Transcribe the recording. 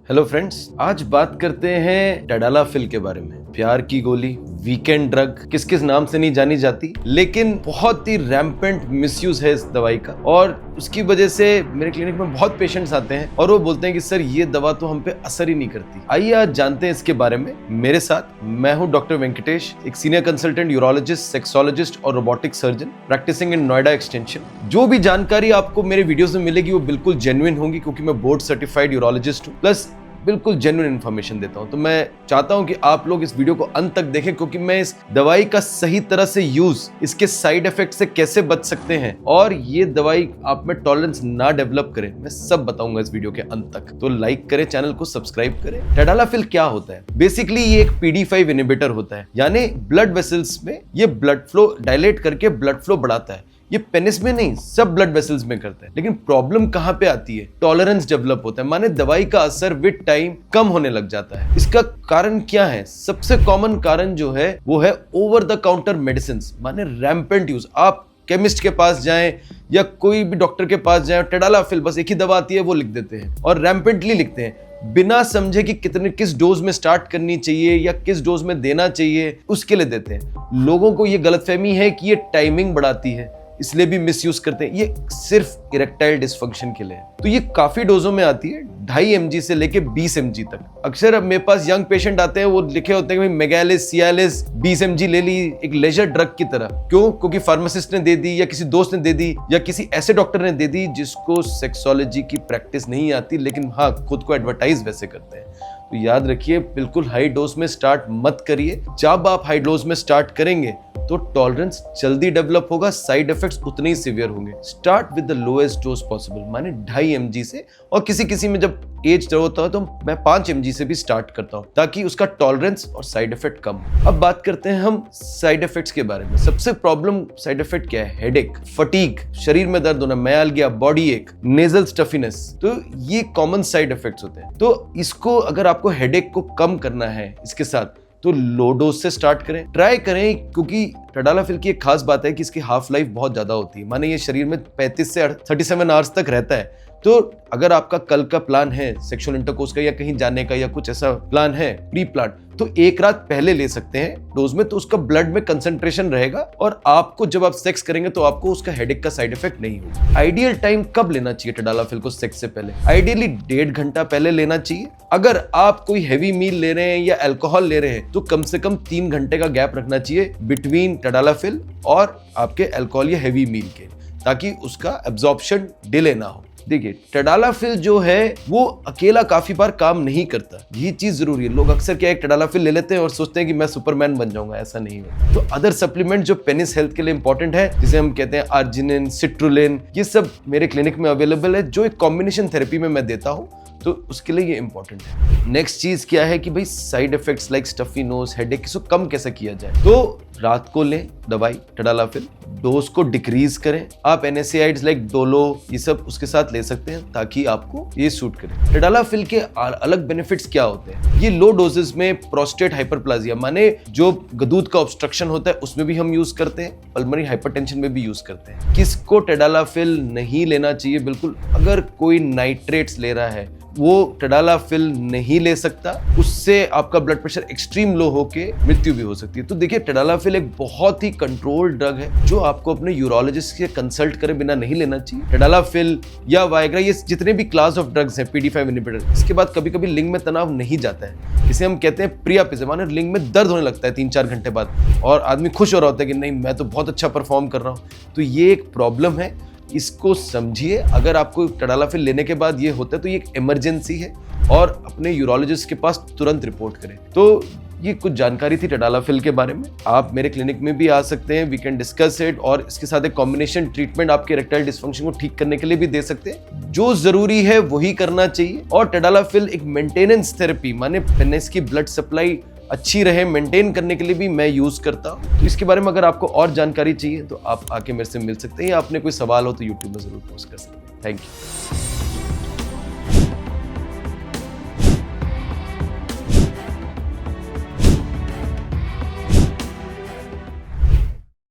Hello friends, आज बात करते हैं टैडालाफिल के बारे में। प्यार की गोली, वीकेंड ड्रग, किस किस नाम से नहीं जानी जाती, लेकिन बहुत ही रैम्पेंट मिसयूज है इस दवाई का। और उसकी वजह से मेरे क्लिनिक में बहुत पेशेंट्स आते हैं और वो बोलते हैं कि सर ये दवा तो हम पे असर ही नहीं करती। आइए आज जानते हैं इसके बारे में। मेरे साथ मैं हूं डॉक्टर वेंकटेश, एक सीनियर कंसल्टेंट यूरोलॉजिस्ट, सेक्सोलॉजिस्ट और रोबोटिक सर्जन प्रैक्टिसिंग इन नोएडा एक्सटेंशन। जो भी जानकारी आपको मेरे वीडियोस में मिलेगी वो बिल्कुल जेन्युइन होंगी, क्योंकि मैं बोर्ड सर्टिफाइड यूरोलॉजिस्ट हूँ, प्लस बिल्कुल जेन्युइन इन्फॉर्मेशन देता हूं। तो मैं चाहता हूं कि आप लोग इस वीडियो को अंत तक देखें, क्योंकि मैं इस दवाई का सही तरह से यूज, इसके साइड इफेक्ट से कैसे बच सकते हैं और ये दवाई आप में टॉलरेंस ना डेवलप करें, मैं सब बताऊंगा इस वीडियो के अंत तक। तो लाइक करें, चैनल को सब्सक्राइब करें। टैडालाफिल क्या होता है? बेसिकली ये एक PD5 इनहिबिटर होता है, यानी ब्लड वेसल्स में ये ब्लड फ्लो डायलेट करके ब्लड फ्लो बढ़ाता है। ये पेनिस में नहीं, सब ब्लड वेसल्स में करता है। लेकिन प्रॉब्लम कहां पे आती है? टॉलरेंस डेवलप होता है, माने दवाई का असर विद टाइम कम होने लग जाता है। इसका कारण क्या है? सबसे कॉमन कारण जो है वो है ओवर द काउंटर मेडिसिन, माने रैम्पेंट यूज। आप केमिस्ट के पास जाएं या कोई भी डॉक्टर के पास जाएं, टैडालाफिल बस एक ही दवा आती है वो लिख देते हैं और रैम्पेंटली लिखते हैं, बिना समझे कि किस डोज में स्टार्ट करनी चाहिए या किस डोज में देना चाहिए, उसके लिए देते हैं। लोगों को ये गलतफहमी है कि ये टाइमिंग बढ़ाती है, इसलिए भी मिसयूज करते हैं। ये सिर्फ इरेक्टाइल डिस्फंक्शन के लिए है। तो ये काफी डोजों में आती है, 2.5 mg से लेके 20 mg तक। अक्सर अब मेरे पास यंग पेशेंट आते हैं, वो लिखे होते हैं कि मेगालिस, सियालिस 20 mg ले ली, एक लेजर ड्रग की तरह। क्यों? क्योंकि फार्मासिस्ट ने दे दी या किसी दोस्त ने दे दी या किसी ऐसे डॉक्टर ने दे दी जिसको सेक्सोलॉजी की प्रैक्टिस नहीं आती, लेकिन हाँ खुद को एडवर्टाइज वैसे करते हैं। तो याद रखिए, बिल्कुल हाई डोज में स्टार्ट मत करिए। जब आप हाई डोज में स्टार्ट करेंगे तो टॉलरेंस जल्दी डेवलप होगा, साइड इफेक्ट्स उतने ही सीवियर होंगे। Start with the lowest dose possible, माने 2.5 mg से, और किसी में जब एज होता है तो मैं 5 mg से भी स्टार्ट करता हूं, ताकि उसका टॉलरेंस और साइड इफेक्ट कम हो। अब बात करते हैं हम साइड इफेक्ट्स के बारे में। सबसे प्रॉब्लम साइड इफेक्ट क्या है? हेडेक, फटीग, शरीर में दर्द होना, मैल्जिया, बॉडी एक, नेजल स्टफीनेस। तो ये कॉमन साइड इफेक्ट्स होते हैं। तो इसको, अगर आपको हेडेक को कम करना है इसके साथ, तो लो डोज से स्टार्ट करें, ट्राई करें। क्योंकि टैडालाफिल की एक खास बात है कि इसकी हाफ लाइफ बहुत ज्यादा होती है, माने ये शरीर में 35 से 37 आवर्स तक रहता है। तो अगर आपका कल का प्लान है सेक्सुअल इंटरकोर्स का या कहीं जाने का या कुछ ऐसा प्लान है प्री प्लान, तो एक रात पहले ले सकते हैं डोज में, तो उसका ब्लड में कंसंट्रेशन रहेगा और आपको जब आप सेक्स करेंगे तो आपको उसका हेडेक का साइड इफेक्ट नहीं होगा। आइडियल टाइम कब लेना चाहिए टैडालाफिल को सेक्स से पहले? आइडियली 1.5 घंटा पहले लेना चाहिए। अगर आप कोई हैवी मील ले रहे हैं या अल्कोहल ले रहे हैं तो कम से कम 3 घंटे का गैप रखना चाहिए बिटवीन टैडालाफिल और आपके अल्कोहल या हैवी मील के, ताकि उसका एब्जॉर्प्शन डिले ना हो। देखिए, टैडालाफिल जो है वो अकेला काफी बार काम नहीं करता, ये चीज जरूरी है। लोग अक्सर क्या है, टैडालाफिल ले लेते हैं और सोचते हैं कि मैं सुपरमैन बन जाऊंगा, ऐसा नहीं है। तो अदर सप्लीमेंट जो पेनिस हेल्थ के लिए इंपॉर्टेंट है, जिसे हम कहते हैं आर्जिनिन, सिट्रुलिन, ये सब मेरे क्लिनिक में अवेलेबल है, जो एक कॉम्बिनेशन थेरेपी में मैं देता हूँ, तो उसके लिए ये इंपॉर्टेंट है। नेक्स्ट चीज क्या है कि भाई side effects like stuffy nose, headache, इसको कम कैसे किया जाए? तो रात को लें दवाई टैडालाफिल, डोज को डिक्रीज करें। आप NSAIDs लाइक डोलो, ये सब उसके साथ ले सकते हैं ताकि आपको ये सूट करे। टैडालाफिल के अलग बेनिफिट्स क्या होते हैं? ये लो डोजेस में प्रोस्टेट हाइपरप्लाजिया, माने जो गदूद का ऑब्स्ट्रक्शन होता है, उसमें भी हम यूज करते हैं, पल्मोनरी हाइपरटेंशन में भी यूज करते हैं। किसको टैडालाफिल नहीं लेना चाहिए? बिल्कुल, अगर कोई नाइट्रेट्स ले रहा है वो टैडालाफिल नहीं ले सकता, उससे आपका ब्लड प्रेशर एक्सट्रीम लो होके मृत्यु भी हो सकती है। तो देखिए, टैडालाफिल एक बहुत ही कंट्रोल्ड ड्रग है जो आपको अपने यूरोलॉजिस्ट से कंसल्ट करे बिना नहीं लेना चाहिए। टैडालाफिल या वायग्रा, ये जितने भी क्लास ऑफ ड्रग्स हैं PD5 इनहिबिटर, इसके बाद कभी कभी लिंग में तनाव नहीं जाता है, इसे हम कहते हैं प्रियापिज्म, माने लिंग में दर्द होने लगता है 3-4 घंटे बाद और आदमी खुश हो रहा होता है कि नहीं मैं तो बहुत अच्छा परफॉर्म कर रहा हूँ। तो ये एक प्रॉब्लम है, इसको समझिए। अगर आपको टैडालाफिल लेने के बाद ये होता है तो ये एक इमरजेंसी है और अपने यूरोलॉजिस्ट के पास तुरंत रिपोर्ट करें। तो ये कुछ जानकारी थी टैडालाफिल के बारे में। आप मेरे क्लिनिक में भी आ सकते हैं, वी कैन डिस्कस इट, और इसके साथ एक कॉम्बिनेशन ट्रीटमेंट आपके इरेक्टाइल डिस्फंक्शन को ठीक करने के लिए भी दे सकते हैं। जो जरूरी है वही करना चाहिए। और टैडालाफिल एक मेंटेनेंस थेरेपी, माने पेनिस की ब्लड सप्लाई अच्छी रहे, मेंटेन करने के लिए भी मैं यूज करता हूँ। तो इसके बारे में अगर आपको और जानकारी चाहिए तो आप आके मेरे से मिल सकते हैं, या आपने कोई सवाल हो तो यूट्यूब में जरूर पोस्ट कर सकते हैं। Thank you.